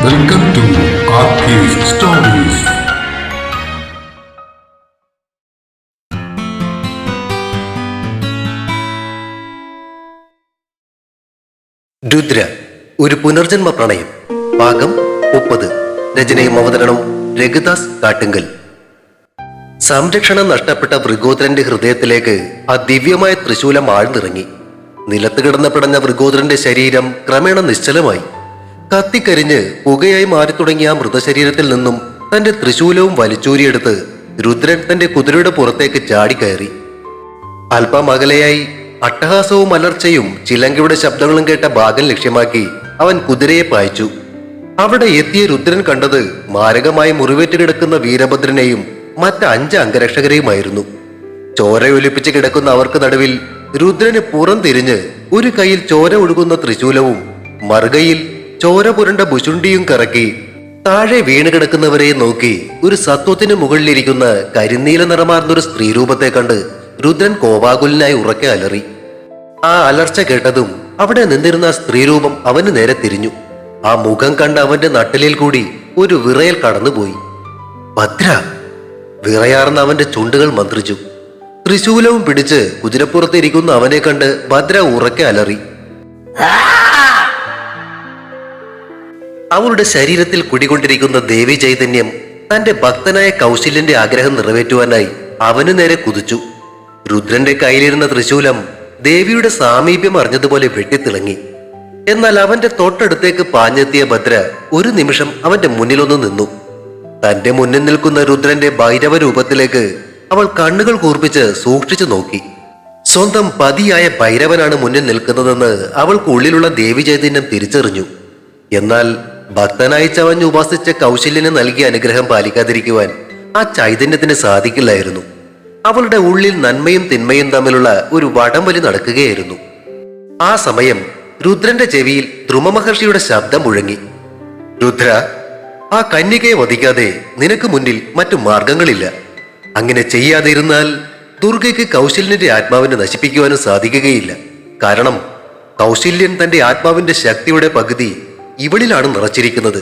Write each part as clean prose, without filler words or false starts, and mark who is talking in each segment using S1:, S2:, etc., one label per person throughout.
S1: Welcome to RK's Stories.
S2: Rudra ഒരു പുനർജന്മ പ്രണയം ഭാഗം 30. രചനയും അവതരണവും രഘുദാസ് കാട്ടുങ്കൽ. സംരക്ഷണം നഷ്ടപ്പെട്ട വൃഗോദരന്റെ ഹൃദയത്തിലേക്ക് ആ ദിവ്യമായ ത്രിശൂലം ആഴ്ന്നിറങ്ങി. നിലത്ത് കിടന്ന പിടഞ്ഞ വൃഗോദരന്റെ ശരീരം ക്രമേണ നിശ്ചലമായി. കത്തിക്കരിഞ്ഞ് പുകയായി മാറി തുടങ്ങിയ ആ മൃതശരീരത്തിൽ നിന്നും തന്റെ ത്രിശൂലവും വലിച്ചൂരിയെടുത്ത് രുദ്രൻ തന്റെ കുതിരയുടെ പുറത്തേക്ക് ചാടിക്കയറി. അല്പം അകലെയായി അട്ടഹാസവും അലർച്ചയും ചിലങ്കയുടെ ശബ്ദങ്ങളും കേട്ട ഭാഗം ലക്ഷ്യമാക്കി അവൻ കുതിരയെ പായിച്ചു. അവിടെ എത്തിയ രുദ്രൻ കണ്ടത് മാരകമായി മുറിവേറ്റ് കിടക്കുന്ന വീരഭദ്രനെയും മറ്റ് 5 അംഗരക്ഷകരെയുമായിരുന്നു. ചോരയൊലിപ്പിച്ച് കിടക്കുന്ന അവർക്ക് നടുവിൽ രുദ്രന് പുറം തിരിഞ്ഞ് ഒരു കൈയിൽ ചോര ഒഴുകുന്ന ത്രിശൂലവും മറുകൈയിൽ ചോര പുരണ്ട ഭുശുണ്ടിയും കറക്കി താഴെ വീണ് കിടക്കുന്നവരെ നോക്കി ഒരു സത്വത്തിന് മുകളിലിരിക്കുന്ന കരിനീല നിറമാർന്നൊരു സ്ത്രീരൂപത്തെ കണ്ട് രുദ്രൻ കോപാകുലനായി ഉറക്കെ അലറി. ആ അലർച്ച കേട്ടതും അവിടെ നിന്നിരുന്ന സ്ത്രീരൂപം അവന് നേരെ തിരിഞ്ഞു. ആ മുഖം കണ്ട് അവന്റെ നട്ടലിൽ കൂടി ഒരു വിറയൽ കടന്നുപോയി. ഭദ്ര! വിറയാർന്ന അവന്റെ ചുണ്ടുകൾ മന്ത്രിച്ചു. ത്രിശൂലവും പിടിച്ച് കുതിരപ്പുറത്തിരിക്കുന്ന അവനെ കണ്ട് ഭദ്ര ഉറക്കെ അലറി. അവളുടെ ശരീരത്തിൽ കുടികൊണ്ടിരിക്കുന്ന ദേവി ചൈതന്യം തന്റെ ഭക്തനായ കൗശല്യന്റെ ആഗ്രഹം നിറവേറ്റുവാനായി അവന് നേരെ കുതിച്ചു. രുദ്രന്റെ കയ്യിലിരുന്ന ത്രിശൂലം ദേവിയുടെ സാമീപ്യം അറിഞ്ഞതുപോലെ വെട്ടിത്തിളങ്ങി. എന്നാൽ അവന്റെ തൊട്ടടുത്തേക്ക് പാഞ്ഞെത്തിയ ഭദ്ര ഒരു നിമിഷം അവന്റെ മുന്നിലൊന്ന് നിന്നു. തന്റെ മുന്നിൽ നിൽക്കുന്ന രുദ്രന്റെ ഭൈരവ രൂപത്തിലേക്ക് അവൾ കണ്ണുകൾ കൂർപ്പിച്ച് സൂക്ഷിച്ചു നോക്കി. സ്വന്തം പതിയായ ഭൈരവനാണ് മുന്നിൽ നിൽക്കുന്നതെന്ന് അവൾക്ക് ഉള്ളിലുള്ള ദേവി ചൈതന്യം തിരിച്ചറിഞ്ഞു. എന്നാൽ ഭക്തനായി ചവഞ്ഞ് ഉപാസിച്ച കൗശല്യന് നൽകിയ അനുഗ്രഹം പാലിക്കാതിരിക്കുവാൻ ആ ചൈതന്യത്തിന് സാധിക്കില്ലായിരുന്നു. അവളുടെ ഉള്ളിൽ നന്മയും തിന്മയും തമ്മിലുള്ള ഒരു വടംവലി നടക്കുകയായിരുന്നു. ആ സമയം രുദ്രന്റെ ചെവിയിൽ ധ്രുമമഹർഷിയുടെ ശബ്ദം മുഴങ്ങി. രുദ്ര, ആ കന്യകയെ വധിക്കാതെ നിനക്ക് മുന്നിൽ മറ്റു മാർഗങ്ങളില്ല. അങ്ങനെ ചെയ്യാതെ ഇരുന്നാൽ ദുർഗയ്ക്ക് കൗശല്യന്റെ ആത്മാവിനെ നശിപ്പിക്കുവാനും സാധിക്കുകയില്ല. കാരണം കൗശല്യൻ തന്റെ ആത്മാവിന്റെ ശക്തിയുടെ പകുതി ഇവളിലാണ് നിറച്ചിരിക്കുന്നത്.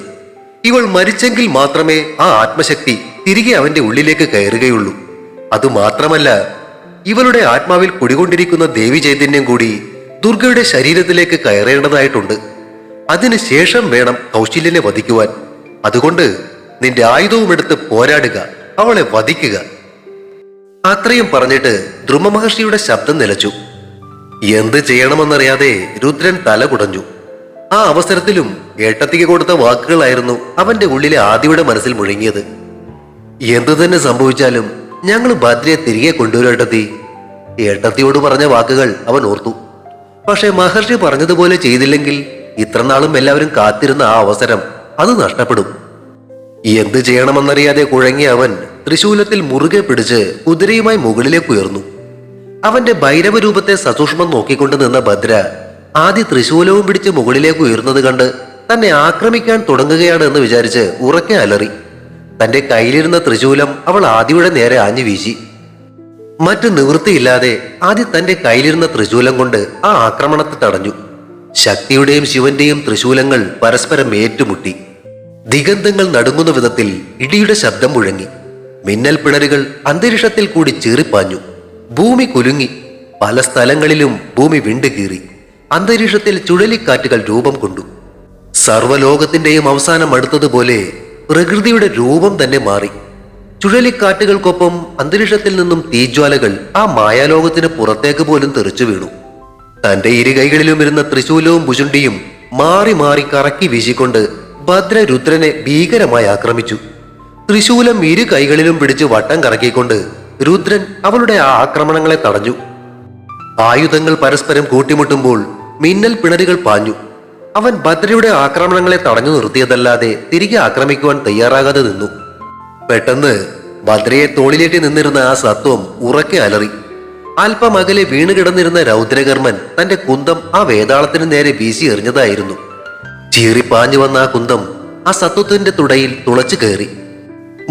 S2: ഇവൾ മരിച്ചെങ്കിൽ മാത്രമേ ആ ആത്മശക്തി തിരികെ അവന്റെ ഉള്ളിലേക്ക് കയറുകയുള്ളൂ. അതുമാത്രമല്ല, ഇവളുടെ ആത്മാവിൽ കുടികൊണ്ടിരിക്കുന്ന ദേവി ചൈതന്യം കൂടി ദുർഗയുടെ ശരീരത്തിലേക്ക് കയറേണ്ടതായിട്ടുണ്ട്. അതിനുശേഷം വേണം കൗശല്യനെ വധിക്കുവാൻ. അതുകൊണ്ട് നിന്റെ ആയുധവും എടുത്ത് പോരാടുക, അവളെ വധിക്കുക. അത്രയും പറഞ്ഞിട്ട് ധ്രുമമഹർഷിയുടെ ശബ്ദം നിലച്ചു. എന്ത് ചെയ്യണമെന്നറിയാതെ രുദ്രൻ തല കുടഞ്ഞു. ആ അവസരത്തിലും ഏട്ടത്തിക്ക് കൊടുത്ത വാക്കുകളായിരുന്നു അവന്റെ ഉള്ളിലെ ആദിയുടെ മനസ്സിൽ മുഴങ്ങിയത്. എന്തു തന്നെ സംഭവിച്ചാലും ഞങ്ങൾ ഭദ്രയെ തിരികെ കൊണ്ടുവരേട്ടത്തി. ഏട്ടത്തിയോട് പറഞ്ഞ വാക്കുകൾ അവൻ ഓർത്തു. പക്ഷെ മഹർഷി പറഞ്ഞതുപോലെ ചെയ്തില്ലെങ്കിൽ ഇത്രനാളും എല്ലാവരും കാത്തിരുന്ന ആ അവസരം അത് നഷ്ടപ്പെടും. എന്ത് ചെയ്യണമെന്നറിയാതെ കുഴങ്ങിയ അവൻ ത്രിശൂലത്തിൽ മുറുകെ പിടിച്ച് കുതിരയുമായി മുകളിലേക്ക് ഉയർന്നു. അവന്റെ ഭൈരവ രൂപത്തെ സസൂക്ഷ്മം നോക്കിക്കൊണ്ട് നിന്ന ഭദ്ര ആദ്യ ത്രിശൂലവും പിടിച്ച് മുകളിലേക്ക് ഉയർന്നത് കണ്ട് തന്നെ ആക്രമിക്കാൻ തുടങ്ങുകയാണ് എന്ന് വിചാരിച്ച് ഉറക്കെ അലറി. തന്റെ കയ്യിലിരുന്ന ത്രിശൂലം അവൾ ആദിയുടെ നേരെ ആഞ്ഞു വീശി. മറ്റു നിവൃത്തിയില്ലാതെ ആദ്യ തന്റെ കയ്യിലിരുന്ന ത്രിശൂലം കൊണ്ട് ആ ആക്രമണത്തെ തടഞ്ഞു. ശക്തിയുടെയും ശിവന്റെയും ത്രിശൂലങ്ങൾ പരസ്പരം ഏറ്റുമുട്ടി. ദിഗന്ധങ്ങൾ നടുങ്ങുന്ന വിധത്തിൽ ഇടിയുടെ ശബ്ദം മുഴങ്ങി. മിന്നൽ പിണരുകൾ അന്തരീക്ഷത്തിൽ കൂടി ചീറിപ്പാഞ്ഞു. ഭൂമി കുലുങ്ങി. പല സ്ഥലങ്ങളിലും ഭൂമി വിണ്ടുകീറി. അന്തരീക്ഷത്തിൽ ചുഴലിക്കാറ്റുകൾ രൂപം കൊണ്ടു. സർവ്വലോകത്തിന്റെയും അവസാനം അടുത്തതുപോലെ പ്രകൃതിയുടെ രൂപം തന്നെ മാറി. ചുഴലിക്കാറ്റുകൾക്കൊപ്പം അന്തരീക്ഷത്തിൽ നിന്നും തീജ്വാലകൾ ആ മായാലോകത്തിന് പുറത്തേക്ക് പോലും തെറിച്ചു വീണു. തന്റെ ഇരു കൈകളിലും ഇരുന്ന ത്രിശൂലവും ഭുശുണ്ടിയും മാറി മാറി കറക്കി വീശിക്കൊണ്ട് ഭദ്ര രുദ്രനെ ഭീകരമായി ആക്രമിച്ചു. ത്രിശൂലം ഇരു കൈകളിലും പിടിച്ച് വട്ടം കറക്കിക്കൊണ്ട് രുദ്രൻ അവളുടെ ആ ആക്രമണങ്ങളെ തടഞ്ഞു. ആയുധങ്ങൾ പരസ്പരം കൂട്ടിമുട്ടുമ്പോൾ മിന്നൽ പിണരുകൾ പാഞ്ഞു. അവൻ ഭദ്രയുടെ ആക്രമണങ്ങളെ തടഞ്ഞു നിർത്തിയതല്ലാതെ തിരികെ ആക്രമിക്കുവാൻ തയ്യാറാകാതെ നിന്നു. പെട്ടെന്ന് ഭദ്രയെ തോളിലേറ്റി നിന്നിരുന്ന ആ സത്വം ഉറക്കെ അലറി. അല്പം അകലെ വീണ് കിടന്നിരുന്ന രൗദ്രകർമ്മൻ തന്റെ കുന്തം ആ വേതാളത്തിന് നേരെ വീശി എറിഞ്ഞതായിരുന്നു. ചീറിപ്പാഞ്ഞു വന്ന ആ കുന്തം ആ സത്വത്തിന്റെ തുടയിൽ തുളച്ചു കയറി.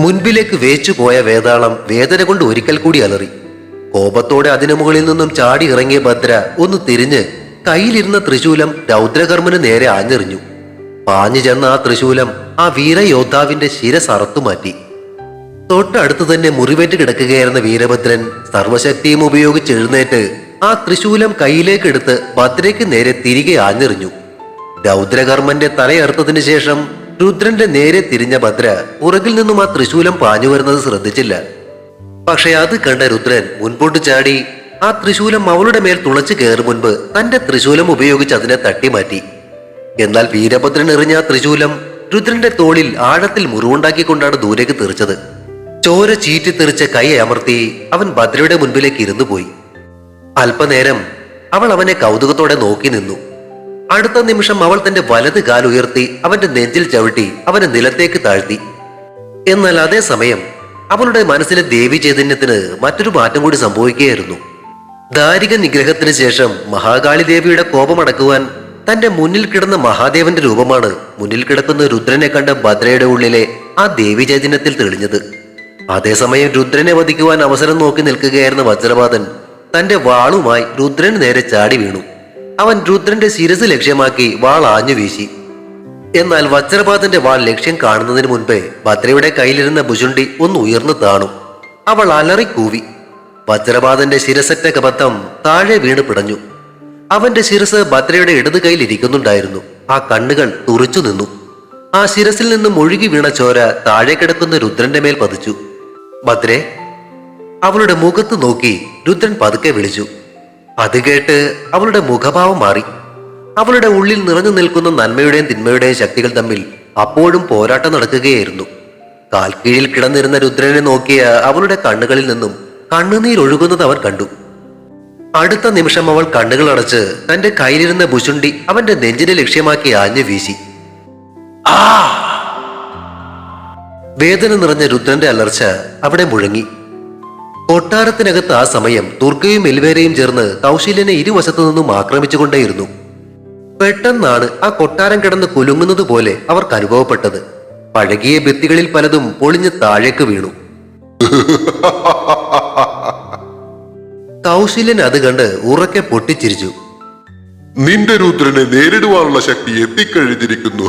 S2: മുൻപിലേക്ക് വേച്ചു പോയ വേതാളം വേദന കൊണ്ട് ഒരിക്കൽ കൂടി അലറി. കോപത്തോടെ അതിനു മുകളിൽ നിന്നും ചാടി ഇറങ്ങിയ ഭദ്ര ഒന്ന് തിരിഞ്ഞ് കയ്യിലിരുന്ന ത്രിശൂലം രൗദ്രകർമ്മന് നേരെ ആഞ്ഞെറിഞ്ഞു. പാഞ്ഞു ചെന്ന ആ തൃശൂലം ആ വീരയോദ്ധാവിന്റെ ശിരസ് അറുത്തുമാറ്റി. തൊട്ടടുത്ത് തന്നെ മുറിവേറ്റ് കിടക്കുകയായിരുന്ന വീരഭദ്രൻ സർവശക്തിയും ഉപയോഗിച്ച് എഴുന്നേറ്റ് ആ തൃശൂലം കയ്യിലേക്കെടുത്ത് ഭദ്രയ്ക്ക് നേരെ തിരികെ ആഞ്ഞെറിഞ്ഞു. രൗദ്രകർമ്മന്റെ തലയറുത്തതിനു ശേഷം രുദ്രന്റെ നേരെ തിരിഞ്ഞ ഭദ്ര പുറകിൽ നിന്നും ആ തൃശൂലം പാഞ്ഞു വരുന്നത് ശ്രദ്ധിച്ചില്ല. പക്ഷെ അത് കണ്ട രുദ്രൻ മുൻപോട്ട് ചാടി ആ തൃശൂലം അവളുടെ മേൽ തുളച്ചു കയറും മുൻപ് തന്റെ തൃശൂലം ഉപയോഗിച്ച് അതിനെ തട്ടിമാറ്റി. എന്നാൽ വീരഭദ്രൻ എറിഞ്ഞ ആ തൃശൂലം രുദ്രന്റെ തോളിൽ ആഴത്തിൽ മുറിവുണ്ടാക്കിക്കൊണ്ടാണ് ദൂരേക്ക് തെറിച്ചത്. ചോര ചീറ്റിത്തെറിച്ച കൈ അമർത്തി അവൻ ഭദ്രയുടെ മുൻപിലേക്ക് ഇരുന്നു പോയി. അല്പനേരം അവൾ അവനെ കൗതുകത്തോടെ നോക്കി നിന്നു. അടുത്ത നിമിഷം അവൾ തന്റെ വലത് കാൽ ഉയർത്തി അവന്റെ നെഞ്ചിൽ ചവിട്ടി അവനെ നിലത്തേക്ക് താഴ്ത്തി. എന്നാൽ അതേസമയം അവളുടെ മനസ്സിലെ ദേവി ചൈതന്യത്തിന് മറ്റൊരു മാറ്റം കൂടി സംഭവിക്കുകയായിരുന്നു. ദാരിക നിഗ്രഹത്തിന് ശേഷം മഹാകാളി ദേവിയുടെ കോപമടക്കുവാൻ തന്റെ മുന്നിൽ കിടന്ന മഹാദേവന്റെ രൂപമാണ് മുന്നിൽ കിടക്കുന്ന രുദ്രനെ കണ്ട ഭദ്രയുടെ ഉള്ളിലെ ആ ദേവി ചൈതന്യത്തിൽ തെളിഞ്ഞത്. അതേസമയം രുദ്രനെ വധിക്കുവാൻ അവസരം നോക്കി നിൽക്കുകയായിരുന്ന വജ്രപാതൻ തന്റെ വാളുമായി രുദ്രന് നേരെ ചാടി വീണു. അവൻ രുദ്രന്റെ ശിരസ് ലക്ഷ്യമാക്കി വാൾ ആഞ്ഞു വീശി. എന്നാൽ വജ്രപാതന്റെ വാൾ ലക്ഷ്യം കാണുന്നതിന് മുൻപേ ഭദ്രയുടെ കയ്യിലിരുന്ന ഭുജുണ്ടി ഒന്ന് ഉയർന്നു താണു. അവൾ അലറിക്കൂവി. വജ്രപാതന്റെ ശിരസറ്റ കബദ്ധം താഴെ വീണ് പിടഞ്ഞു. അവന്റെ ശിരസ് ഭദ്രയുടെ ഇടത് കയ്യിൽ ഇരിക്കുന്നുണ്ടായിരുന്നു. ആ കണ്ണുകൾ തുറിച്ചു നിന്നു. ആ ശിരസിൽ നിന്നും ഒഴുകി വീണ ചോര താഴെ കിടക്കുന്ന രുദ്രന്റെ മേൽ പതിച്ചു. ഭദ്രേ, അവളുടെ മുഖത്ത് നോക്കി രുദ്രൻ പതുക്കെ വിളിച്ചു. അത് കേട്ട് അവളുടെ മുഖഭാവം മാറി. അവളുടെ ഉള്ളിൽ നിറഞ്ഞു നിൽക്കുന്ന നന്മയുടെയും തിന്മയുടെയും ശക്തികൾ തമ്മിൽ അപ്പോഴും പോരാട്ടം നടക്കുകയായിരുന്നു. കാൽക്കീഴിൽ കിടന്നിരുന്ന രുദ്രനെ നോക്കിയ അവളുടെ കണ്ണുകളിൽ നിന്നും കണ്ണുനീരൊഴുകുന്നത് അവൻ കണ്ടു. അടുത്ത നിമിഷം അവൾ കണ്ണുകൾ അടച്ച് തന്റെ കയ്യിലിരുന്ന ഭുഷുണ്ടി അവന്റെ നെഞ്ചിനെ ലക്ഷ്യമാക്കി ആഞ്ഞു വീശി. വേദന നിറഞ്ഞ രുദ്രന്റെ അലർച്ച അവിടെ മുഴങ്ങി. കൊട്ടാരത്തിനകത്ത് ആ സമയം ദുർഗയും എൽവേരയും ചേർന്ന് കൗശല്യനെ ഇരുവശത്തു നിന്നും ആക്രമിച്ചുകൊണ്ടേയിരുന്നു. പെട്ടെന്നാണ് ആ കൊട്ടാരം കിടന്ന് കുലുങ്ങുന്നത് പോലെ അവർക്ക് അനുഭവപ്പെട്ടത്. പഴകിയ ഭിത്തികളിൽ പലതും പൊളിഞ്ഞ് താഴേക്ക് വീണു. കൗശല്യൻ അത് കണ്ട് ഉറക്കെ പൊട്ടിച്ചിരിച്ചു.
S1: നിന്റെ രുദ്രനെ നേരിടുവാനുള്ള ശക്തി എത്തിക്കഴിഞ്ഞിരിക്കുന്നു.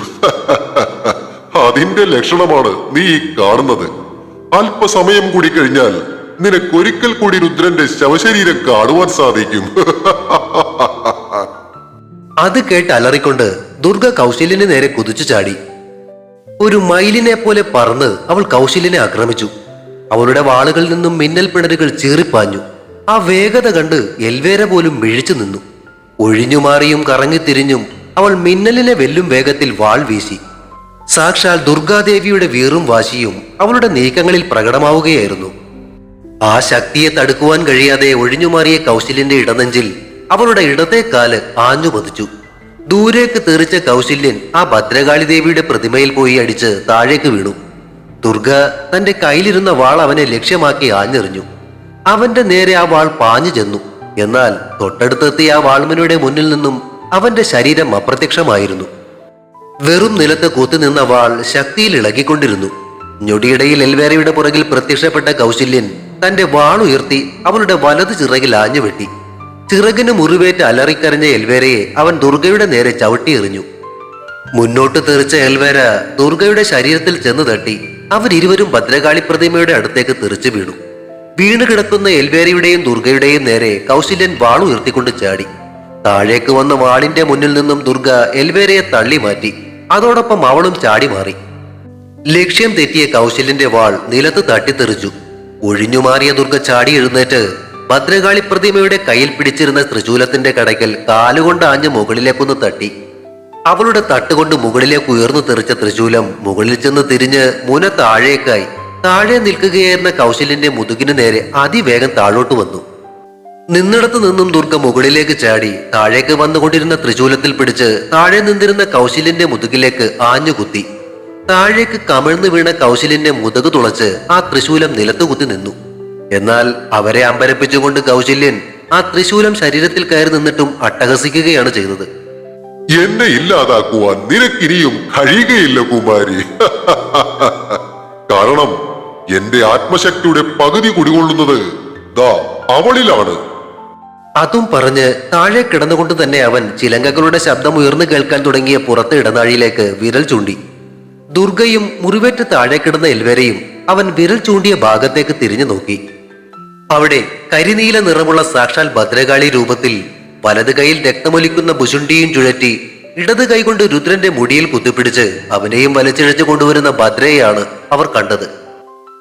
S1: അതിന്റെ ലക്ഷണമാണ് നീ ഈ കാണുന്നത്. അല്പസമയം കൂടി കഴിഞ്ഞാൽ നിനക്കൊരിക്കൽ കൂടി രുദ്രന്റെ ശവശരീരം കാണുവാൻ സാധിക്കും.
S2: അത് കേട്ട് അലറിക്കൊണ്ട് ദുർഗ കൗശല്യന് നേരെ കുതിച്ചു ചാടി. ഒരു മയിലിനെ പോലെ പറന്ന് അവൾ കൗശല്യനെ ആക്രമിച്ചു. അവളുടെ വാളുകളിൽ നിന്നും മിന്നൽ പിണരുകൾ ചീറിപ്പാഞ്ഞു. ആ വേഗത കണ്ട് എൽവേര പോലും മിഴിച്ചു നിന്നു. ഒഴിഞ്ഞുമാറിയും കറങ്ങിത്തിരിഞ്ഞും അവൾ മിന്നലിനെ വെല്ലും വേഗത്തിൽ വാൾ വീശി. സാക്ഷാൽ ദുർഗാദേവിയുടെ വീറും വാശിയും അവളുടെ നീക്കങ്ങളിൽ പ്രകടമാവുകയായിരുന്നു. ആ ശക്തിയെ തടുക്കുവാൻ കഴിയാതെ ഒഴിഞ്ഞുമാറിയ കൗശല്യന്റെ ഇടനെഞ്ചിൽ അവളുടെ ഇടത്തെ കാല് ആഞ്ഞു പതിച്ചു. ദൂരേക്ക് തെറിച്ച കൗശല്യൻ ആ ഭദ്രകാളി ദേവിയുടെ പ്രതിമയിൽ പോയി അടിച്ച് താഴേക്ക് വീണു. ദുർഗ തന്റെ കയ്യിലിരുന്ന വാൾ അവനെ ലക്ഷ്യമാക്കി ആഞ്ഞെറിഞ്ഞു. അവന്റെ നേരെ ആ വാൾ പാഞ്ഞു ചെന്നു. എന്നാൽ തൊട്ടടുത്തെത്തിയ ആ വാൾമനുടെ മുന്നിൽ നിന്നും അവന്റെ ശരീരം അപ്രത്യക്ഷമായിരുന്നു. വെറും നിലത്ത് കൂത്തുനിന്ന വാൾ ശക്തിയിൽ ഇളകിക്കൊണ്ടിരുന്നു. ഞൊടിയിടയിൽ എൽവേരയുടെ പുറകിൽ പ്രത്യക്ഷപ്പെട്ട കൗശല്യൻ തന്റെ വാൾ ഉയർത്തി അവളുടെ വലത് ചിറകിൽ ആഞ്ഞുവെട്ടി. ചിറകിന് മുറിവേറ്റ് അലറിക്കരഞ്ഞ എൽവേരയെ അവൻ ദുർഗയുടെ നേരെ ചവിട്ടി എറിഞ്ഞു. മുന്നോട്ട് തെറിച്ച എൽവേര ദുർഗയുടെ ശരീരത്തിൽ ചെന്ന് തട്ടി. അവരിരുവരും ഭദ്രകാളി പ്രതിമയുടെ അടുത്തേക്ക് തെറിച്ചു വീണു. വീണ് കിടക്കുന്ന എൽവേരയുടെയും ദുർഗയുടെയും നേരെ കൗശല്യൻ വാൾ ഉയർത്തിക്കൊണ്ട് ചാടി. താഴേക്ക് വന്ന വാളിന്റെ മുന്നിൽ നിന്നും ദുർഗ എൽവേരയെ തള്ളി മാറ്റി. അതോടൊപ്പം അവളും ചാടി മാറി. ലക്ഷ്യം തെറ്റിയ കൗശല്യന്റെ വാൾ നിലത്ത് തട്ടിത്തെറിച്ചു. ഒഴിഞ്ഞുമാറിയ ദുർഗ ചാടി എഴുന്നേറ്റ് ഭദ്രകാളി പ്രതിമയുടെ കയ്യിൽ പിടിച്ചിരുന്ന ത്രിശൂലത്തിന്റെ കടയ്ക്കൽ കാലുകൊണ്ട് ആഞ്ഞ് മുകളിലേക്കൊന്ന് തട്ടി. അവളുടെ തട്ടുകൊണ്ട് മുകളിലേക്ക് ഉയർന്നു തെറിച്ച ത്രിശൂലം മുകളിൽ ചെന്ന് തിരിഞ്ഞ് മുന താഴേക്കായി താഴെ നിൽക്കുകയായിരുന്ന കൗശല്യന്റെ മുതുകിന് നേരെ അതിവേഗം താഴോട്ട് വന്നു. നിന്നിടത്തു നിന്നും ദുർഗ മുകളിലേക്ക് ചാടി താഴേക്ക് വന്നുകൊണ്ടിരുന്ന ത്രിശൂലത്തിൽ പിടിച്ച് താഴെ നിന്നിരുന്ന കൗശല്യന്റെ മുതുകിലേക്ക് ആഞ്ഞുകുത്തി. താഴേക്ക് കമിഴ്ന്നു വീണ കൗശല്യന്റെ മുതുക് തുളച്ച് ആ ത്രിശൂലം നിലത്തുകുത്തി നിന്നു. എന്നാൽ അവരെ അമ്പരപ്പിച്ചുകൊണ്ട് കൗശല്യൻ ആ ത്രിശൂലം ശരീരത്തിൽ കയറി നിന്നിട്ടും അട്ടഹസിക്കുകയാണ് ചെയ്തത്.
S1: എന്നെ ഇല്ലാതാക്കുവാൻ നിനക്കിനിയും കഴിയുകയില്ല കുമാരി. കാരണം എന്റെ ആത്മശക്തിയുടെ പകുതി കുടികൊള്ളുന്നത് ദാ അവളിലാണ്.
S2: അതും പറഞ്ഞ് താഴെ കിടന്നുകൊണ്ട് തന്നെ അവൻ ചിലങ്കകളുടെ ശബ്ദം ഉയർന്നു കേൾക്കാൻ തുടങ്ങിയ പുറത്തെ ഇടനാഴിയിലേക്ക് വിരൽ ചൂണ്ടി. ദുർഗയും മുറിവേറ്റ് താഴെ കിടന്ന എൽവരെയും അവൻ വിരൽ ചൂണ്ടിയ ഭാഗത്തേക്ക് തിരിഞ്ഞു നോക്കി. അവിടെ കരിനീല നിറമുള്ള സാക്ഷാൽ ഭദ്രകാളി രൂപത്തിൽ വലത് കൈയിൽ രക്തമൊലിക്കുന്ന ഭുഷുണ്ടിയും ചുഴറ്റി ഇടത് കൈകൊണ്ട് രുദ്രന്റെ മുടിയിൽ കുത്തിപ്പിടിച്ച് അവനെയും വലിച്ചിഴച്ചു കൊണ്ടുവരുന്ന ഭദ്രയെയാണ് അവർ കണ്ടത്.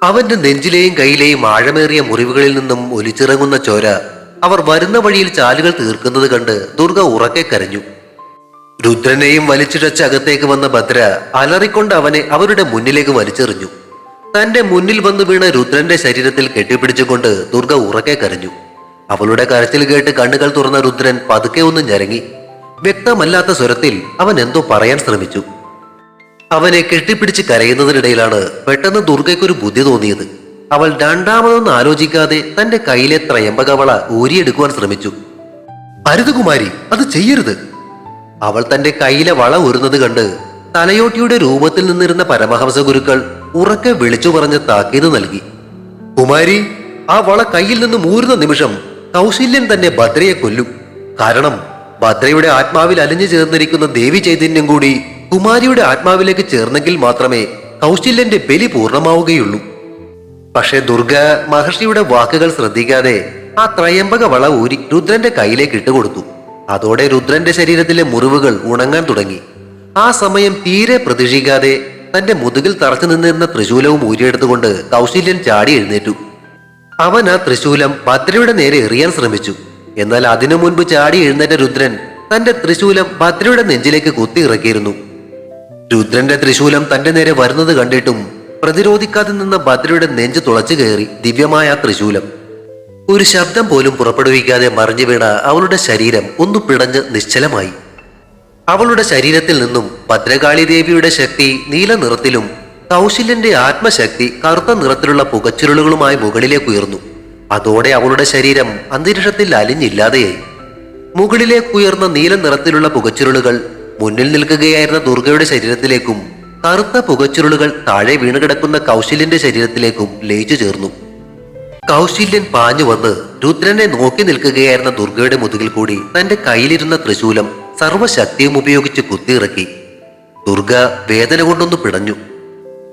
S2: അവന്റെ നെഞ്ചിലെയും കൈയിലെയും ആഴമേറിയ മുറിവുകളിൽ നിന്നും ഒലിച്ചിറങ്ങുന്ന ചോര അവർ വരുന്ന വഴിയിൽ ചാലുകൾ തീർക്കുന്നത് കണ്ട് ദുർഗ ഉറക്കെ കരഞ്ഞു. രുദ്രനെയും വലിച്ചിഴച്ച് അകത്തേക്ക് വന്ന ഭദ്ര അലറിക്കൊണ്ട് അവനെ അവരുടെ മുന്നിലേക്ക് വലിച്ചെറിഞ്ഞു. തന്റെ മുന്നിൽ വന്നു വീണ രുദ്രന്റെ ശരീരത്തിൽ കെട്ടിപ്പിടിച്ചുകൊണ്ട് ദുർഗ ഉറക്കെ കരഞ്ഞു. അവളുടെ കരച്ചിൽ കേട്ട് കണ്ണുകൾ തുറന്ന രുദ്രൻ പതുക്കെ ഒന്ന് ഞരങ്ങി. വ്യക്തമല്ലാത്ത സ്വരത്തിൽ അവൻ എന്തോ പറയാൻ ശ്രമിച്ചു. അവനെ കെട്ടിപ്പിടിച്ച് കരയുന്നതിനിടയിലാണ് പെട്ടെന്ന് ദുർഗയ്ക്കൊരു ബുദ്ധി തോന്നിയത്. അവൾ രണ്ടാമതൊന്നും ആലോചിക്കാതെ തന്റെ കയ്യിലെ ത്രയംബകവള ഊരിയെടുക്കുവാൻ ശ്രമിച്ചു. അരുത് കുമാരി, അത് ചെയ്യരുത്. അവൾ തന്റെ കയ്യിലെ വള ഊരുന്നത് കണ്ട് തലയോട്ടിയുടെ രൂപത്തിൽ നിന്നിരുന്ന പരമഹംസ ഗുരുക്കൾ ഉറക്കെ വിളിച്ചു പറഞ്ഞ് താക്കീത് നൽകി. കുമാരി, ആ വള കയ്യിൽ നിന്ന് ഊരുന്ന നിമിഷം കൗശല്യൻ തന്നെ ഭദ്രയെ കൊല്ലും. കാരണം ഭദ്രയുടെ ആത്മാവിൽ അലിഞ്ഞു ചേർന്നിരിക്കുന്ന ദേവി ചൈതന്യം കൂടി കുമാരിയുടെ ആത്മാവിലേക്ക് ചേർന്നെങ്കിൽ മാത്രമേ കൗശല്യന്റെ ബലി പൂർണ്ണമാവുകയുള്ളൂ. പക്ഷെ ദുർഗ മഹർഷിയുടെ വാക്കുകൾ ശ്രദ്ധിക്കാതെ ആ ത്രയംബക വള ഊരി രുദ്രന്റെ കയ്യിലേക്ക് ഇട്ടുകൊടുത്തു. അതോടെ രുദ്രന്റെ ശരീരത്തിലെ മുറിവുകൾ ഉണങ്ങാൻ തുടങ്ങി. ആ സമയം തീരെ പ്രതീക്ഷിക്കാതെ തന്റെ മുതുകിൽ തറച്ചു നിന്നിരുന്ന ത്രിശൂലവും ഊരിയെടുത്തുകൊണ്ട് കൗശല്യൻ ചാടി എഴുന്നേറ്റു. അവൻ ആ ത്രിശൂലം ഭദ്രയുടെ നേരെ എറിയാൻ ശ്രമിച്ചു. എന്നാൽ അതിനു മുൻപ് ചാടി എഴുന്നേറ്റ രുദ്രൻ തന്റെ ത്രിശൂലം ഭദ്രയുടെ നെഞ്ചിലേക്ക് കുത്തി ഇറക്കിയിരുന്നു. രുദ്രന്റെ ത്രിശൂലം തന്റെ നേരെ വരുന്നത് കണ്ടിട്ടും പ്രതിരോധിക്കാതെ നിന്ന ഭദ്രയുടെ നെഞ്ച് തുളച്ചു കയറി ദിവ്യമായ ആ ത്രിശൂലം ഒരു ശബ്ദം പോലും പുറപ്പെടുവിക്കാതെ മറിഞ്ഞു വീണ അവളുടെ ശരീരം ഒന്നു പിടഞ്ഞ് നിശ്ചലമായി. അവളുടെ ശരീരത്തിൽ നിന്നും ഭദ്രകാളി ദേവിയുടെ ശക്തി നീല നിറത്തിലും കൗശല്യന്റെ ആത്മശക്തി കറുത്ത നിറത്തിലുള്ള പുകച്ചുരുളുകളുമായി മുകളിലേക്ക് ഉയർന്നു. അതോടെ അവളുടെ ശരീരം അന്തരീക്ഷത്തിൽ അലിഞ്ഞില്ലാതെയായി. മുകളിലേക്ക് ഉയർന്ന നീല നിറത്തിലുള്ള പുകച്ചുരുളുകൾ മുന്നിൽ നിൽക്കുകയായിരുന്ന ദുർഗയുടെ ശരീരത്തിലേക്കും കറുത്ത പുകച്ചുരുളുകൾ താഴെ വീണുകിടക്കുന്ന കൗശല്യന്റെ ശരീരത്തിലേക്കും ലയിച്ചു ചേർന്നു. കൗശല്യൻ പാഞ്ഞു വന്ന് രുദ്രനെ നോക്കി നിൽക്കുകയായിരുന്ന ദുർഗയുടെ മുതുകിൽ കൂടി തന്റെ കയ്യിലിരുന്ന ത്രിശൂലം സർവശക്തിയും ഉപയോഗിച്ച് കുത്തിയിറക്കി. ദുർഗ വേദന കൊണ്ടൊന്നു പിടഞ്ഞു.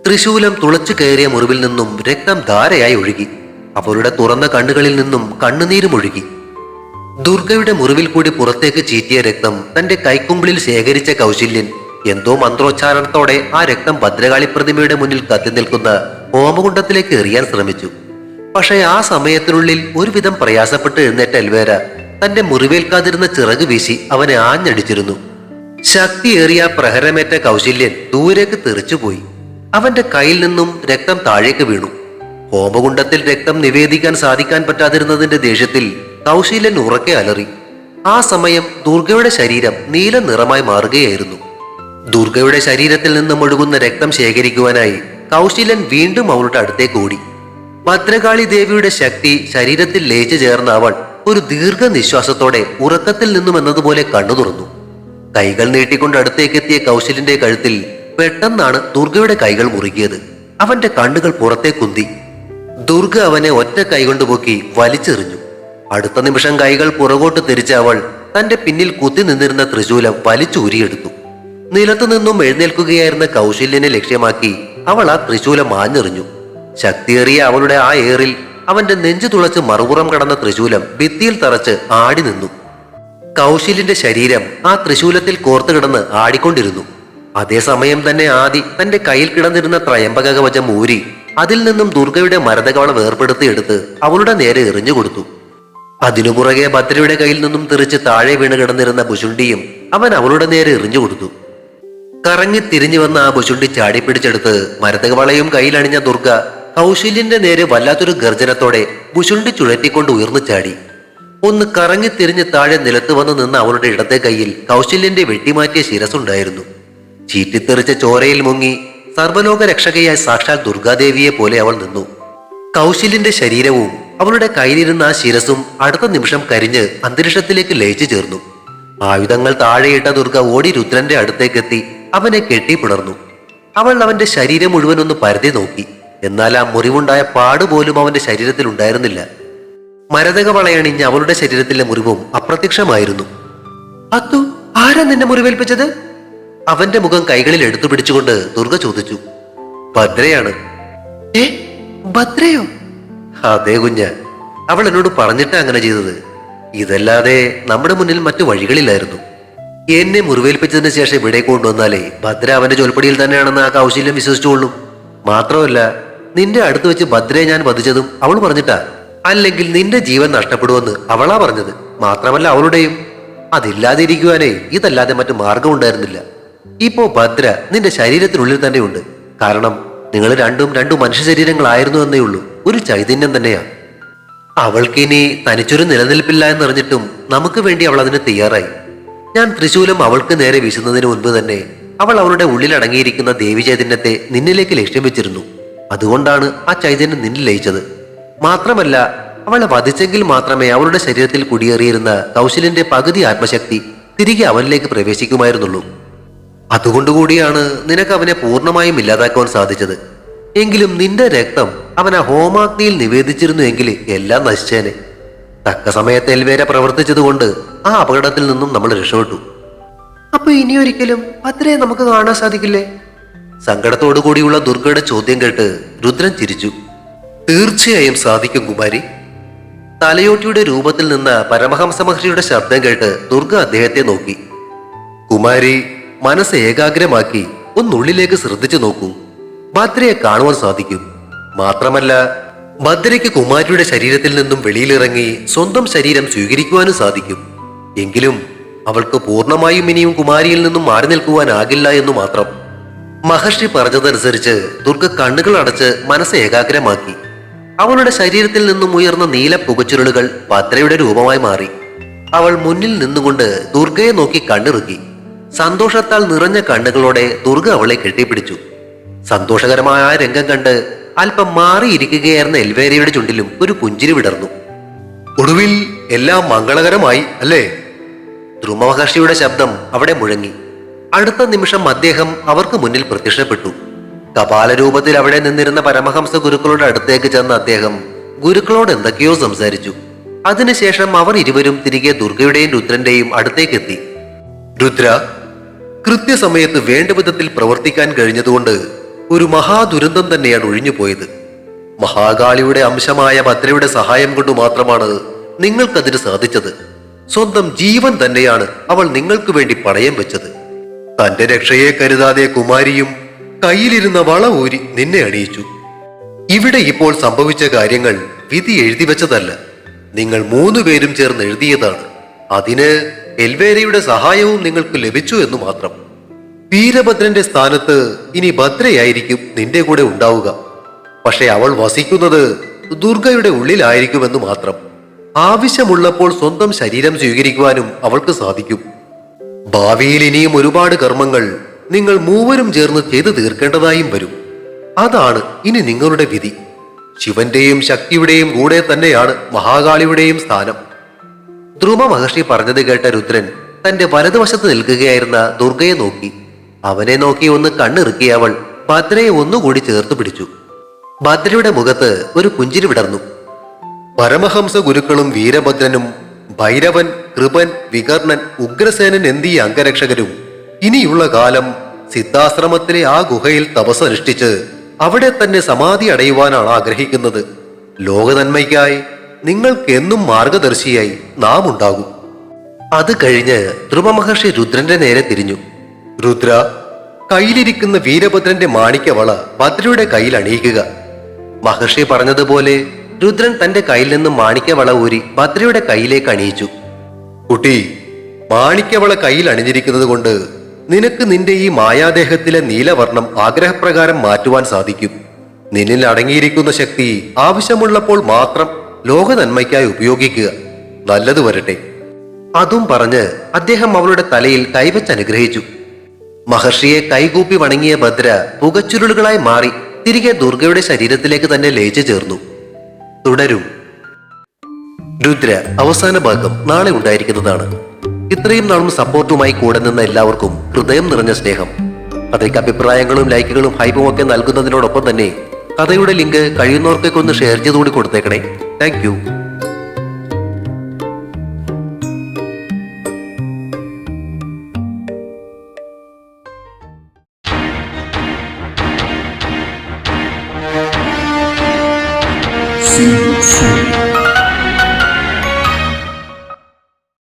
S2: ത്രിശൂലം തുളച്ചു കയറിയ മുറിവിൽ നിന്നും രക്തം ധാരയായി ഒഴുകി. അവരുടെ തുറന്ന കണ്ണുകളിൽ നിന്നും കണ്ണുനീരും ഒഴുകി. ദുർഗയുടെ മുറിവിൽ കൂടി പുറത്തേക്ക് ചീറ്റിയ രക്തം തന്റെ കൈക്കുമ്പിളിൽ ശേഖരിച്ച കൗശല്യൻ എന്തോ മന്ത്രോച്ചാരണത്തോടെ ആ രക്തം ഭദ്രകാളി പ്രതിമയുടെ മുന്നിൽ കത്തി നിൽക്കുന്ന ഹോമകുണ്ടത്തിലേക്ക് എറിയാൻ ശ്രമിച്ചു. പക്ഷേ ആ സമയത്തിനുള്ളിൽ ഒരുവിധം പ്രയാസപ്പെട്ട് എഴുന്നേറ്റ എൽവേര തന്റെ മുറിവേൽക്കാതിരുന്ന ചിറക് വീശി അവനെ ആഞ്ഞടിച്ചിരുന്നു. ശക്തിയേറിയ പ്രഹരമേറ്റ കൗശല്യൻ ദൂരേക്ക് തെറിച്ചുപോയി. അവന്റെ കയ്യിൽ നിന്നും രക്തം താഴേക്ക് വീണു. ഹോമകുണ്ടത്തിൽ രക്തം നിവേദിക്കാൻ സാധിക്കാൻ പറ്റാതിരുന്നതിന്റെ ദേഷ്യത്തിൽ കൗശല്യൻ ഉറക്കെ അലറി. ആ സമയം ദുർഗയുടെ ശരീരം നീല നിറമായി മാറുകയായിരുന്നു. ദുർഗയുടെ ശരീരത്തിൽ നിന്നും ഒഴുകുന്ന രക്തം ശേഖരിക്കുവാനായി കൗശല്യൻ വീണ്ടും അവളുടെ അടുത്തേക്ക് ഓടി. ഭദ്രകാളി ദേവിയുടെ ശക്തി ശരീരത്തിൽ ലയിച്ചു ചേർന്ന അവൾ ഒരു ദീർഘനിശ്വാസത്തോടെ ഉറക്കത്തിൽ നിന്നും എന്നതുപോലെ കണ്ണു തുറന്നു. കൈകൾ നീട്ടിക്കൊണ്ട് അടുത്തേക്കെത്തിയ കൗശല്യന്റെ കഴുത്തിൽ പെട്ടെന്നാണ് ദുർഗയുടെ കൈകൾ മുറുകിയത്. അവന്റെ കണ്ണുകൾ പുറത്തേക്കുന്തി. ദുർഗ അവനെ ഒറ്റ കൈകൊണ്ട് പൊക്കി വലിച്ചെറിഞ്ഞു. അടുത്ത നിമിഷം കൈകൾ പുറകോട്ട് തിരിച്ച അവൾ തന്റെ പിന്നിൽ കുത്തി നിന്നിരുന്ന ത്രിശൂലം വലിച്ചൂരിയെടുത്തു. നിലത്തു നിന്നും എഴുന്നേൽക്കുകയായിരുന്ന കൗശല്യനെ ലക്ഷ്യമാക്കി അവൾ ആ ത്രിശൂലം ആഞ്ഞെറിഞ്ഞു. ശക്തിയേറിയ അവളുടെ ആ ഏറിൽ അവന്റെ നെഞ്ചു തുളച്ച് മറുപുറം കടന്ന ത്രിശൂലം ഭിത്തിയിൽ തറച്ച് ആടി നിന്നു. കൗശല്യന്റെ ശരീരം ആ ത്രിശൂലത്തിൽ കോർത്തു കിടന്ന് ആടിക്കൊണ്ടിരുന്നു. അതേസമയം തന്നെ ആദി തന്റെ കയ്യിൽ കിടന്നിരുന്ന ത്രയംബക കവചം ഊരി അതിൽ നിന്നും ദുർഗയുടെ മരതകവള വേർപെടുത്തിയെടുത്ത് അവളുടെ നേരെ എറിഞ്ഞു കൊടുത്തു. അതിനു പുറകെ ഭദ്രയുടെ കയ്യിൽ നിന്നും തെറിച്ച് താഴെ വീണ് കിടന്നിരുന്ന ഭുഷുണ്ടിയും അവൻ അവളുടെ നേരെ എറിഞ്ഞു കൊടുത്തു. കറങ്ങി തിരിഞ്ഞു വന്ന ആ ഭുഷുണ്ടി ചാടിപ്പിടിച്ചെടുത്ത് മരതകവളയും കയ്യിലണിഞ്ഞ ദുർഗ കൗശല്യന്റെ നേരെ വല്ലാത്തൊരു ഗർജനത്തോടെ ഭുഷുണ്ടി ചുഴറ്റിക്കൊണ്ട് ഉയർന്നു ചാടി. ഒന്ന് കറങ്ങി തിരിഞ്ഞ് താഴെ നിലത്ത് വന്ന് നിന്ന അവളുടെ ഇടത്തെ കൈയിൽ കൗശല്യന്റെ വെട്ടിമാറ്റിയ ശിരസുണ്ടായിരുന്നു. ചീറ്റിത്തെറിച്ച ചോരയിൽ മുങ്ങി സർവലോക രക്ഷകയായ സാക്ഷാൽ ദുർഗാദേവിയെ പോലെ അവൾ നിന്നു. കൗശല്യന്റെ ശരീരവും അവളുടെ കയ്യിലിരുന്ന ആ ശിരസും അടുത്ത നിമിഷം കരിഞ്ഞ് അന്തരീക്ഷത്തിലേക്ക് ലയിച്ചു ചേർന്നു. ആയുധങ്ങൾ താഴെയിട്ട ദുർഗ ഓടി രുദ്രന്റെ അടുത്തേക്കെത്തി അവനെ കെട്ടിപ്പിണർന്നു. അവൾ അവന്റെ ശരീരം മുഴുവൻ ഒന്ന് പരതി നോക്കി. എന്നാൽ ആ മുറിവുണ്ടായ പാടുപോലും അവന്റെ ശരീരത്തിൽ ഉണ്ടായിരുന്നില്ല. മരതക വളയണിഞ്ഞ് അവളുടെ ശരീരത്തിലെ മുറിവും അപ്രത്യക്ഷമായിരുന്നു. അത്തു, ആരാ നിന്നെ മുറിവേൽപ്പിച്ചത്? അവന്റെ മുഖം കൈകളിൽ എടുത്തു പിടിച്ചുകൊണ്ട് ദുർഗ ചോദിച്ചു. ഭദ്രയാണ്. ഏ, ഭദ്രയോ? അതേ കുഞ്ഞ്, അവൾ എന്നോട് പറഞ്ഞിട്ടാ അങ്ങനെ ചെയ്തത്. ഇതല്ലാതെ നമ്മുടെ മുന്നിൽ മറ്റു വഴികളില്ലായിരുന്നു. എന്നെ മുറിവേൽപ്പിച്ചതിന് ശേഷം ഇവിടെ കൊണ്ടുവന്നാലേ ഭദ്ര അവന്റെ ജോൽപ്പടിയിൽ തന്നെയാണെന്ന് ആ കൗശല്യം വിശ്വസിച്ചുകൊള്ളൂ. മാത്രമല്ല, നിന്റെ അടുത്ത് വെച്ച് ഭദ്രയെ ഞാൻ വധിച്ചതും അവൾ പറഞ്ഞിട്ടാ. അല്ലെങ്കിൽ നിന്റെ ജീവൻ നഷ്ടപ്പെടുമെന്ന് അവളാ പറഞ്ഞത്. മാത്രമല്ല, അവളുടെയും. അതില്ലാതിരിക്കുവാനേ ഇതല്ലാതെ മറ്റു മാർഗം ഉണ്ടായിരുന്നില്ല. ഇപ്പോ ഭദ്ര നിന്റെ ശരീരത്തിനുള്ളിൽ തന്നെയുണ്ട്. കാരണം നിങ്ങൾ രണ്ടു മനുഷ്യ ശരീരങ്ങളായിരുന്നു എന്നേ ഉള്ളൂ. ഒരു ചൈതന്യം തന്നെയാ. അവൾക്കിനി തനിച്ചൊരു നിലനിൽപ്പില്ല എന്നറിഞ്ഞിട്ടും നമുക്ക് വേണ്ടി അവൾ അതിന് തയ്യാറായി. ഞാൻ ത്രിശൂലം അവൾക്ക് നേരെ വീശുന്നതിന് മുൻപ് തന്നെ അവൾ അവളുടെ ഉള്ളിൽ അടങ്ങിയിരിക്കുന്ന ദേവി ചൈതന്യത്തെ നിന്നിലേക്ക് ലക്ഷ്യം വെച്ചിരുന്നു. അതുകൊണ്ടാണ് ആ ചൈതന്യം നിന്നിൽ ലയിച്ചത്. മാത്രമല്ല, അവളെ വധിച്ചെങ്കിൽ മാത്രമേ അവളുടെ ശരീരത്തിൽ കുടിയേറിയിരുന്ന കൗശലിന്റെ പകുതി ആത്മശക്തി തിരികെ അവനിലേക്ക് പ്രവേശിക്കുമായിരുന്നുള്ളൂ. അതുകൊണ്ടുകൂടിയാണ് നിനക്ക് അവനെ പൂർണ്ണമായും ഇല്ലാതാക്കുവാൻ സാധിച്ചത്. എങ്കിലും നിന്റെ രക്തം അവൻ ആ ഹോമാഗ്നിയിൽ നിവേദിച്ചിരുന്നു എങ്കിൽ എല്ലാം നശിച്ചേനെ. തക്ക സമയത്ത് എൽവേര പ്രവർത്തിച്ചതുകൊണ്ട് ആ അപകടത്തിൽ നിന്നും നമ്മൾ രക്ഷപ്പെട്ടു. അപ്പൊ ഇനിയൊരിക്കലും ഭദ്രയെ നമുക്ക് കാണാൻ സാധിക്കില്ലേ? സങ്കടത്തോടു കൂടിയുള്ള ദുർഗയുടെ ചോദ്യം കേട്ട് രുദ്രൻ ചിരിച്ചു. തീർച്ചയായും സാധിക്കും കുമാരി. തലയോട്ടിയുടെ രൂപത്തിൽ നിന്ന് പരമഹംസ മഹർഷിയുടെ ശബ്ദം കേട്ട് ദുർഗ അദ്ദേഹത്തെ നോക്കി. കുമാരി മനസ്സ് ഏകാഗ്രമാക്കി ഒന്നുള്ളിലേക്ക് ശ്രദ്ധിച്ചു നോക്കൂ. ഭദ്രയെ കാണുവാൻ സാധിക്കും. മാത്രമല്ല, ഭദ്രയ്ക്ക് കുമാരിയുടെ ശരീരത്തിൽ നിന്നും വെളിയിലിറങ്ങി സ്വന്തം ശരീരം സ്വീകരിക്കുവാനും സാധിക്കും. എങ്കിലും അവൾക്ക് പൂർണ്ണമായും ഇനിയും കുമാരിയിൽ നിന്നും മാറി നിൽക്കുവാനാകില്ല എന്നു മാത്രം. മഹർഷി പറഞ്ഞതനുസരിച്ച് ദുർഗ കണ്ണുകൾ അടച്ച് മനസ്സ് ഏകാഗ്രമാക്കി. അവളുടെ ശരീരത്തിൽ നിന്നും ഉയർന്ന നീല പുകച്ചുരുളുകൾ ഭദ്രയുടെ രൂപമായി മാറി. അവൾ മുന്നിൽ നിന്നുകൊണ്ട് ദുർഗയെ നോക്കി കണ്ണിറുക്കി. സന്തോഷത്താൽ നിറഞ്ഞ കണ്ണുകളോടെ ദുർഗ അവളെ കെട്ടിപ്പിടിച്ചു. സന്തോഷകരമായ ആ രംഗം കണ്ട് അല്പം മാറിയിരിക്കുകയായിരുന്ന എൽവേരയുടെ ചുണ്ടിലും ഒരു പുഞ്ചിരി വിടർന്നു. ഒടുവിൽ എല്ലാം മംഗളകരമായി അല്ലേ? ധ്രുവ മഹർഷിയുടെ ശബ്ദം അവിടെ മുഴങ്ങി. അടുത്ത നിമിഷം അദ്ദേഹം അവർക്ക് മുന്നിൽ പ്രത്യക്ഷപ്പെട്ടു. കപാല രൂപത്തിൽ അവിടെ നിന്നിരുന്ന പരമഹംസ ഗുരുക്കളുടെ അടുത്തേക്ക് ചെന്ന അദ്ദേഹം ഗുരുക്കളോട് എന്തൊക്കെയോ സംസാരിച്ചു. അതിനുശേഷം അവർ ഇരുവരും തിരികെ ദുർഗയുടെയും രുദ്രന്റെയും അടുത്തേക്കെത്തി. രുദ്ര, കൃത്യസമയത്ത് വേണ്ട വിധത്തിൽ പ്രവർത്തിക്കാൻ കഴിഞ്ഞതുകൊണ്ട് ഒരു മഹാദുരന്തം തന്നെയാണ് ഒഴിഞ്ഞുപോയത്. മഹാകാളിയുടെ അംശമായ ഭദ്രയുടെ സഹായം കൊണ്ട് മാത്രമാണ് നിങ്ങൾക്കതിന് സാധിച്ചത്. സ്വന്തം ജീവൻ തന്നെയാണ് അവൾ നിങ്ങൾക്ക് വേണ്ടി പണയം വെച്ചത്. തന്റെ രക്ഷയെ കരുതാതെ കുമാരിയും കയ്യിലിരുന്ന വള ഊരി നിന്നെ അണിയിച്ചു. ഇവിടെ ഇപ്പോൾ സംഭവിച്ച കാര്യങ്ങൾ വിധി എഴുതി വെച്ചതല്ല, നിങ്ങൾ 3 പേരും ചേർന്ന് എഴുതിയതാണ്. അതിന് എൽവേരയുടെ സഹായവും നിങ്ങൾക്ക് ലഭിച്ചു എന്ന് മാത്രം. വീരഭദ്രന്റെ സ്ഥാനത്ത് ഇനി ഭദ്രയായിരിക്കും നിന്റെ കൂടെ ഉണ്ടാവുക. പക്ഷെ അവൾ വസിക്കുന്നത് ദുർഗയുടെ ഉള്ളിലായിരിക്കുമെന്ന് മാത്രം. ആവശ്യമുള്ളപ്പോൾ സ്വന്തം ശരീരം സ്വീകരിക്കുവാനും അവൾക്ക് സാധിക്കും. ഭാവിയിൽ ഇനിയും ഒരുപാട് കർമ്മങ്ങൾ നിങ്ങൾ 3 ചേർന്ന് ചെയ്തു തീർക്കേണ്ടതായും വരും. അതാണ് ഇനി നിങ്ങളുടെ വിധി. ശിവന്റെയും ശക്തിയുടെയും കൂടെ തന്നെയാണ് മഹാകാളിയുടെയും സ്ഥാനം. ധ്രുവ മഹർഷി പറഞ്ഞത് കേട്ട രുദ്രൻ തന്റെ വലതുവശത്ത് നിൽക്കുകയായിരുന്ന ദുർഗയെ നോക്കി. അവനെ നോക്കി ഒന്ന് കണ്ണിറുക്കിയ അവൾ ഭദ്രയെ ഒന്നുകൂടി ചേർത്ത് പിടിച്ചു. ഭദ്രയുടെ മുഖത്ത് ഒരു പുഞ്ചിരി വിടർന്നു. പരമഹംസ ഗുരുക്കളും വീരഭദ്രനും ഭൈരവൻ, കൃപൻ, വികർണൻ, ഉഗ്രസേനൻ എന്നീ അംഗരക്ഷകരും ഇനിയുള്ള കാലം സിദ്ധാശ്രമത്തിലെ ആ ഗുഹയിൽ തപസ്സനുഷ്ഠിച്ച് അവിടെ തന്നെ സമാധി അടയുവാനാണ് ആഗ്രഹിക്കുന്നത്. ലോകനന്മയ്ക്കായി നിങ്ങൾക്ക് എന്നും മാർഗദർശിയായി നാം ഉണ്ടാകും. അത് കഴിഞ്ഞ് ധ്രുവ മഹർഷി രുദ്രന്റെ നേരെ തിരിഞ്ഞു. രുദ്ര, കയ്യിലിരിക്കുന്ന വീരഭദ്രന്റെ മാണിക്യവള ഭദ്രയുടെ കയ്യിൽ അണിയിക്കുക. മഹർഷി പറഞ്ഞതുപോലെ രുദ്രൻ തന്റെ കയ്യിൽ നിന്നും മാണിക്യവള ഊരി ഭദ്രയുടെ കയ്യിലേക്ക് അണിയിച്ചു. കുട്ടി, മാണിക്യവള കയ്യിൽ അണിഞ്ഞിരിക്കുന്നത് കൊണ്ട് നിനക്ക് നിന്റെ ഈ മായാദേഹത്തിലെ നീലവർണം ആഗ്രഹപ്രകാരം മാറ്റുവാൻ സാധിക്കും. നിന്നിൽ അടങ്ങിയിരിക്കുന്ന ശക്തി ആവശ്യമുള്ളപ്പോൾ മാത്രം ലോക നന്മയ്ക്കായി ഉപയോഗിക്കുക. നല്ലത് വരട്ടെ. അതും പറഞ്ഞ് അദ്ദേഹം അവളുടെ തലയിൽ കൈവച്ച് അനുഗ്രഹിച്ചു. മഹർഷിയെ കൈകൂപ്പി വണങ്ങിയ ഭദ്ര പുകച്ചുരുളുകളായി മാറി തിരികെ ദുർഗയുടെ ശരീരത്തിലേക്ക് തന്നെ ലയിച്ചു ചേർന്നു. തുടരും. രുദ്ര അവസാന ഭാഗം നാളെ ഉണ്ടായിരിക്കുന്നതാണ്. ഇത്രയും നാളും സപ്പോർട്ടുമായി കൂടെ നിന്ന എല്ലാവർക്കും ഹൃദയം നിറഞ്ഞ സ്നേഹം. കഥയ്ക്ക് അഭിപ്രായങ്ങളും ലൈക്കുകളും ഹൈപ്പും ഒക്കെ നൽകുന്നതിനോടൊപ്പം തന്നെ കഥയുടെ ലിങ്ക് കഴിയുന്നവർക്കൊക്കെ ഒന്ന് ഷെയർ ചെയ്തുകൂടി കൊടുത്തേക്കണേ. Thank you.
S3: Season 4.